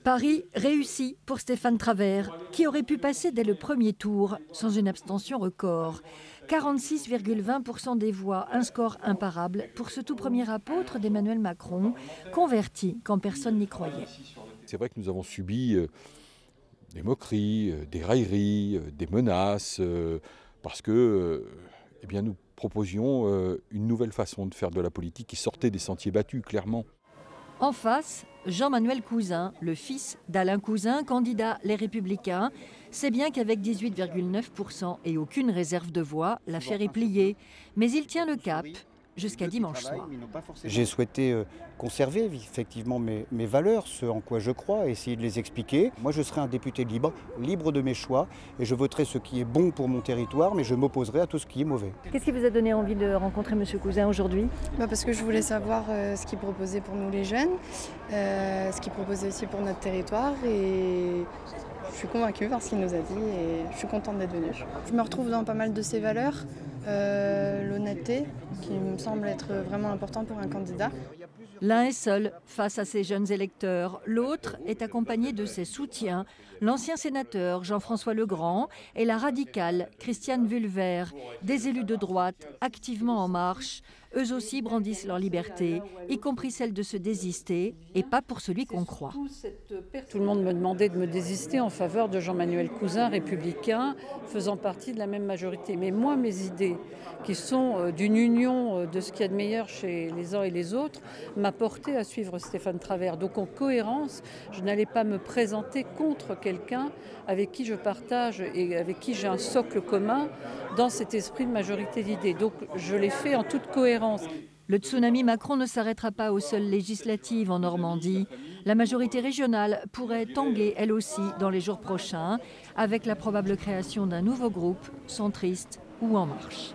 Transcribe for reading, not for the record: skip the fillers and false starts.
Paris réussi pour Stéphane Travert, qui aurait pu passer dès le premier tour sans une abstention record. 46,20% des voix, un score imparable pour ce tout premier apôtre d'Emmanuel Macron, converti quand personne n'y croyait. C'est vrai que nous avons subi des moqueries, des railleries, des menaces, parce que nous proposions une nouvelle façon de faire de la politique qui sortait des sentiers battus, clairement. En face, Jean-Manuel Cousin, le fils d'Alain Cousin, candidat Les Républicains, sait bien qu'avec 18,9% et aucune réserve de voix, l'affaire est pliée. Mais il tient le cap jusqu'à dimanche soir. J'ai souhaité conserver effectivement mes valeurs, ce en quoi je crois, et essayer de les expliquer. Moi, je serai un député libre de mes choix, et je voterai ce qui est bon pour mon territoire, mais je m'opposerai à tout ce qui est mauvais. Qu'est-ce qui vous a donné envie de rencontrer M. Cousin aujourd'hui ? Parce que je voulais savoir ce qu'il proposait pour nous les jeunes, ce qu'il proposait aussi pour notre territoire, et je suis convaincue par ce qu'il nous a dit et je suis contente d'être venue. Je me retrouve dans pas mal de ses valeurs, l'honnêteté, qui me semble être vraiment important pour un candidat. L'un est seul face à ses jeunes électeurs, l'autre est accompagné de ses soutiens, l'ancien sénateur Jean-François Legrand et la radicale Christiane Vulver, des élus de droite activement en marche. Eux aussi brandissent leur liberté, y compris celle de se désister, et pas pour celui qu'on croit. Tout le monde me demandait de me désister en faveur de Jean-Manuel Cousin, républicain, faisant partie de la même majorité. Mais moi, mes idées, qui sont d'une union de ce qu'il y a de meilleur chez les uns et les autres, m'a porté à suivre Stéphane Travert. Donc en cohérence, je n'allais pas me présenter contre quelqu'un avec qui je partage et avec qui j'ai un socle commun dans cet esprit de majorité d'idées. Donc je l'ai fait en toute cohérence. Le tsunami Macron ne s'arrêtera pas aux seules législatives en Normandie. La majorité régionale pourrait tanguer elle aussi dans les jours prochains, avec la probable création d'un nouveau groupe, centriste ou En Marche.